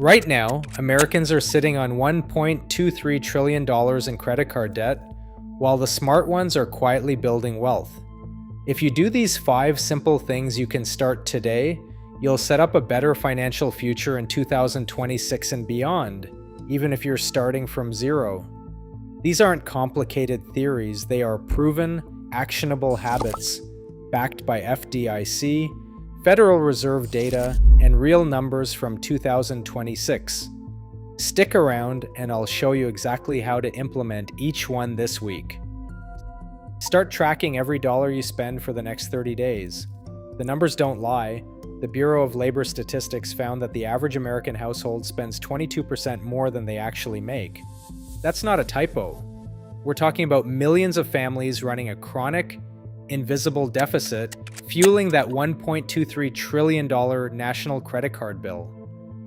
Right now, Americans are sitting on $1.23 trillion in credit card debt, while the smart ones are quietly building wealth. If you do these 5 simple things you can start today, you'll set up a better financial future in 2026 and beyond, even if you're starting from zero. These aren't complicated theories, they are proven, actionable habits, backed by FDIC, Federal Reserve data, and real numbers from 2026. Stick around and I'll show you exactly how to implement each one this week. Start tracking every dollar you spend for the next 30 days. The numbers don't lie. The Bureau of Labor Statistics found that the average American household spends 22% more than they actually make. That's not a typo. We're talking about millions of families running a chronic, invisible deficit, fueling that $1.23 trillion national credit card bill.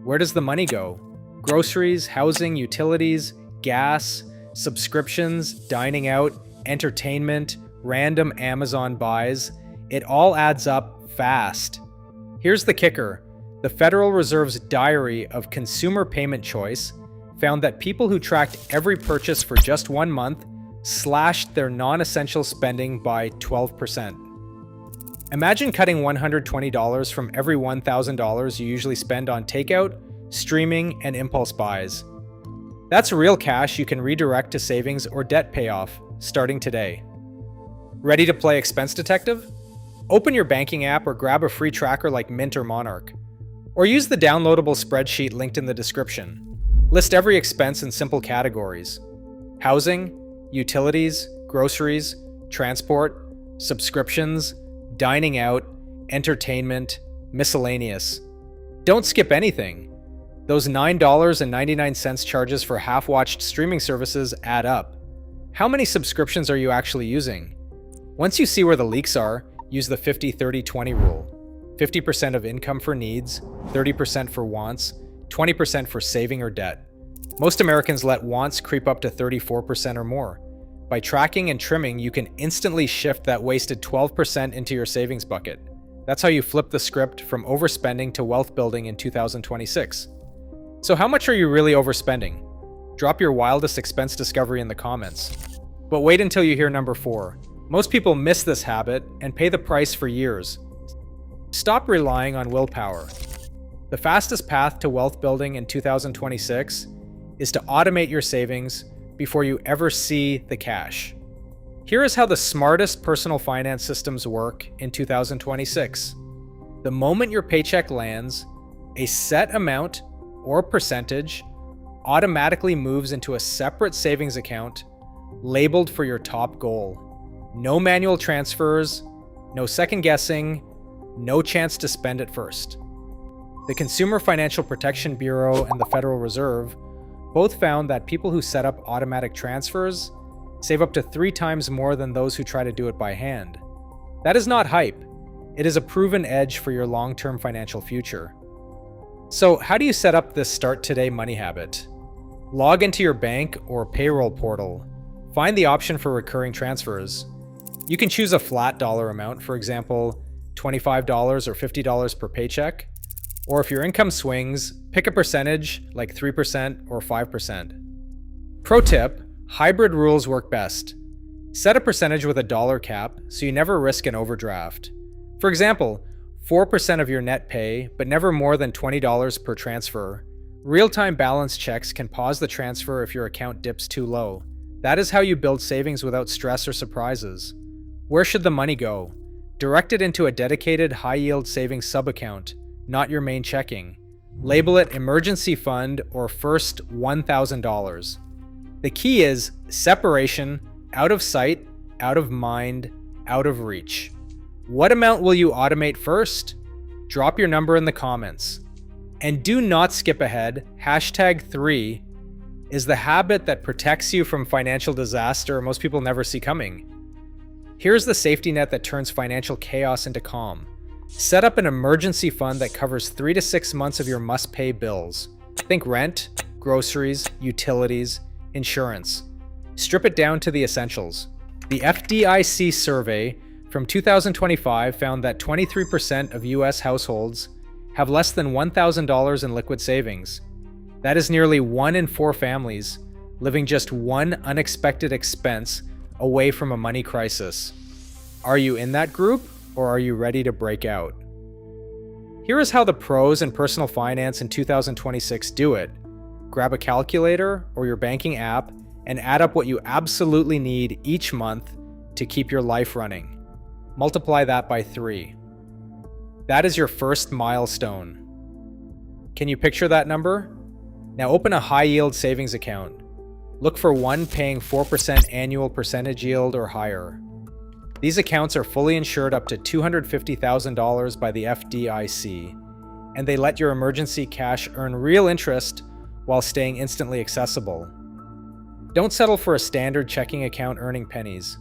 Where does the money go? Groceries, housing, utilities, gas, subscriptions, dining out, entertainment, random Amazon buys. It all adds up fast. Here's the kicker. The Federal Reserve's Diary of Consumer Payment Choice found that people who tracked every purchase for just 1 month slashed their non-essential spending by 12%. Imagine cutting $120 from every $1,000 you usually spend on takeout, streaming, and impulse buys. That's real cash you can redirect to savings or debt payoff, starting today. Ready to play expense detective? Open your banking app or grab a free tracker like Mint or Monarch. Or use the downloadable spreadsheet linked in the description. List every expense in simple categories: housing, utilities, groceries, transport, subscriptions, dining out, entertainment, miscellaneous. Don't skip anything. Those $9.99 charges for half-watched streaming services add up. How many subscriptions are you actually using? Once you see where the leaks are, use the 50-30-20 rule. 50% of income for needs, 30% for wants, 20% for saving or debt. Most Americans let wants creep up to 34% or more. By tracking and trimming, you can instantly shift that wasted 12% into your savings bucket. That's how you flip the script from overspending to wealth building in 2026. So how much are you really overspending? Drop your wildest expense discovery in the comments. But wait until you hear number 4. Most people miss this habit and pay the price for years. Stop relying on willpower. The fastest path to wealth building in 2026 is to automate your savings before you ever see the cash. Here is how the smartest personal finance systems work in 2026. The moment your paycheck lands, a set amount or percentage automatically moves into a separate savings account labeled for your top goal. No manual transfers, no second guessing, no chance to spend it first. The Consumer Financial Protection Bureau and the Federal Reserve both found that people who set up automatic transfers save up to 3 times more than those who try to do it by hand. That is not hype. It is a proven edge for your long-term financial future. So how do you set up this start today money habit? Log into your bank or payroll portal. Find the option for recurring transfers. You can choose a flat dollar amount, for example, $25 or $50 per paycheck. Or if your income swings, pick a percentage like 3% or 5%. Pro tip, hybrid rules work best. Set a percentage with a dollar cap so you never risk an overdraft. For example, 4% of your net pay, but never more than $20 per transfer. Real-time balance checks can pause the transfer if your account dips too low. That is how you build savings without stress or surprises. Where should the money go? Direct it into a dedicated high-yield savings sub-account, not your main checking. Label it emergency fund or first $1,000. The key is separation, out of sight, out of mind, out of reach. What amount will you automate first? Drop your number in the comments. And do not skip ahead. #3 is the habit that protects you from financial disaster most people never see coming. Here's the safety net that turns financial chaos into calm. Set up an emergency fund that covers 3 to 6 months of your must-pay bills. Think rent, groceries, utilities, insurance. Strip it down to the essentials. The FDIC survey from 2025 found that 23% of US households have less than $1,000 in liquid savings. That is nearly 1 in 4 families living just one unexpected expense away from a money crisis. Are you in that group, or are you ready to break out? Here is how the pros in personal finance in 2026 do it. Grab a calculator or your banking app and add up what you absolutely need each month to keep your life running. Multiply that by 3. That is your first milestone. Can you picture that number? Now open a high-yield savings account. Look for one paying 4% annual percentage yield or higher. These accounts are fully insured up to $250,000 by the FDIC, and they let your emergency cash earn real interest while staying instantly accessible. Don't settle for a standard checking account earning pennies.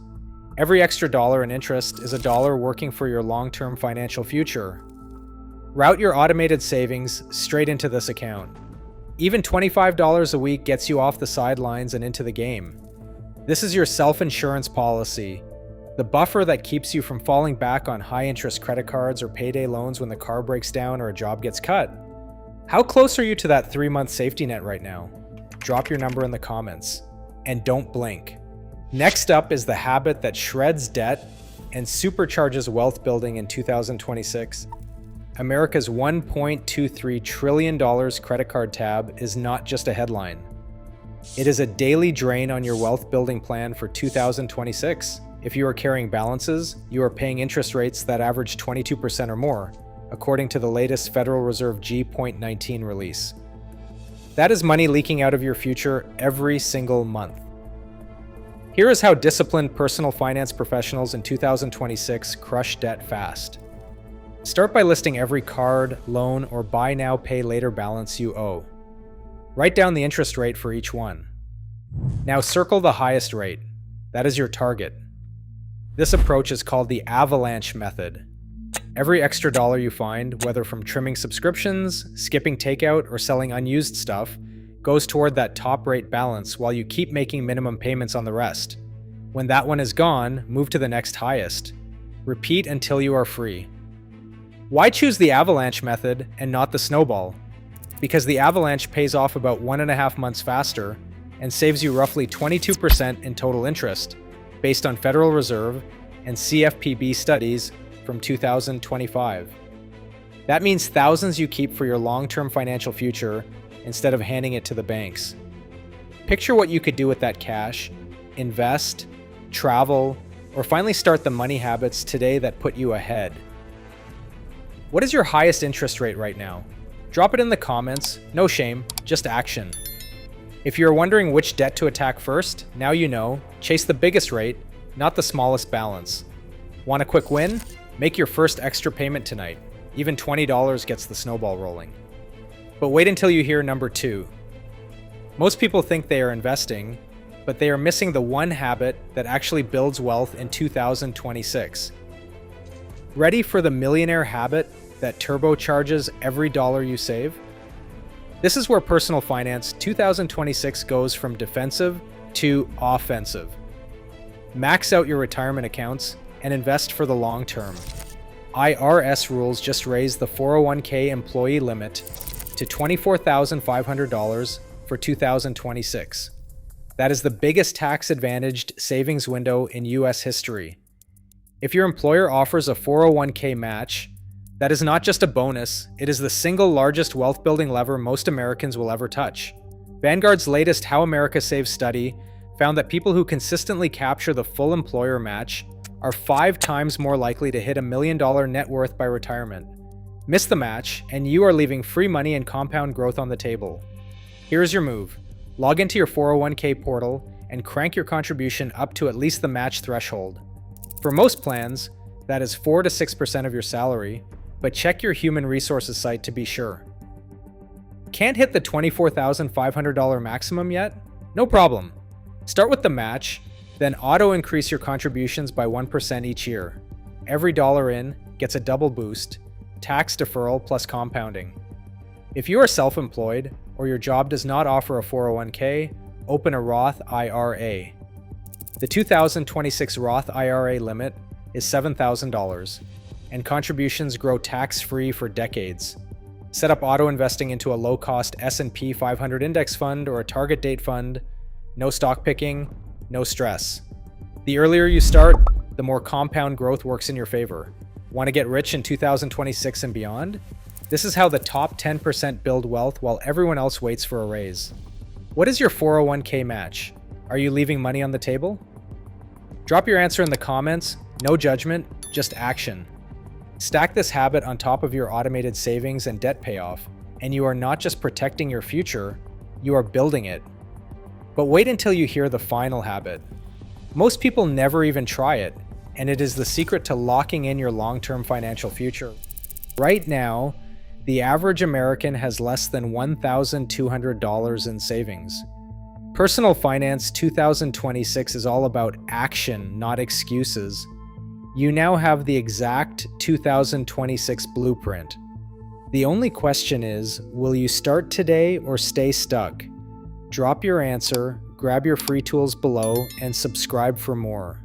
Every extra dollar in interest is a dollar working for your long-term financial future. Route your automated savings straight into this account. Even $25 a week gets you off the sidelines and into the game. This is your self-insurance policy, the buffer that keeps you from falling back on high-interest credit cards or payday loans when the car breaks down or a job gets cut. How close are you to that 3-month safety net right now? Drop your number in the comments. And don't blink. Next up is the habit that shreds debt and supercharges wealth building in 2026. America's $1.23 trillion credit card tab is not just a headline. It is a daily drain on your wealth building plan for 2026. If you are carrying balances, you are paying interest rates that average 22% or more, according to the latest Federal Reserve G.19 release. That is money leaking out of your future every single month. Here is how disciplined personal finance professionals in 2026 crush debt fast. Start by listing every card, loan, or buy now, pay later balance you owe. Write down the interest rate for each one. Now circle the highest rate. That is your target. This approach is called the avalanche method. Every extra dollar you find, whether from trimming subscriptions, skipping takeout, or selling unused stuff, goes toward that top rate balance while you keep making minimum payments on the rest. When that one is gone, move to the next highest. Repeat until you are free. Why choose the avalanche method and not the snowball? Because the avalanche pays off about 1.5 months faster and saves you roughly 22% in total interest, based on Federal Reserve and CFPB studies from 2025. That means thousands you keep for your long-term financial future instead of handing it to the banks. Picture what you could do with that cash: invest, travel, or finally start the money habits today that put you ahead. What is your highest interest rate right now? Drop it in the comments, no shame, just action. If you're wondering which debt to attack first, now you know. Chase the biggest rate, not the smallest balance. Want a quick win? Make your first extra payment tonight. Even $20 gets the snowball rolling. But wait until you hear number 2. Most people think they are investing, but they are missing the one habit that actually builds wealth in 2026. Ready for the millionaire habit that turbocharges every dollar you save? This is where personal finance 2026 goes from defensive to offensive. Max out your retirement accounts and invest for the long term. IRS rules just raised the 401k employee limit to $24,500 for 2026. That is the biggest tax-advantaged savings window in US history. If your employer offers a 401k match, that is not just a bonus, it is the single largest wealth-building lever most Americans will ever touch. Vanguard's latest How America Saves study found that people who consistently capture the full employer match are 5 times more likely to hit $1 million net worth by retirement. Miss the match, and you are leaving free money and compound growth on the table. Here's your move. Log into your 401k portal and crank your contribution up to at least the match threshold. For most plans, that is 4 to 6% of your salary, but check your human resources site to be sure. Can't hit the $24,500 maximum yet? No problem. Start with the match, then auto-increase your contributions by 1% each year. Every dollar in gets a double boost, tax deferral plus compounding. If you are self-employed or your job does not offer a 401k, open a Roth IRA. The 2026 Roth IRA limit is $7,000, and contributions grow tax-free for decades. Set up auto investing into a low-cost S&P 500 index fund or a target date fund. No stock picking, no stress. The earlier you start, the more compound growth works in your favor. Want to get rich in 2026 and beyond? This is how the top 10% build wealth while everyone else waits for a raise. What is your 401k match? Are you leaving money on the table? Drop your answer in the comments. No judgment, just action. Stack this habit on top of your automated savings and debt payoff, and you are not just protecting your future, you are building it. But wait until you hear the final habit. Most people never even try it, and it is the secret to locking in your long-term financial future. Right now, the average American has less than $1,200 in savings. Personal Finance 2026 is all about action, not excuses. You now have the exact 2026 blueprint. The only question is, will you start today or stay stuck? Drop your answer, grab your free tools below, and subscribe for more.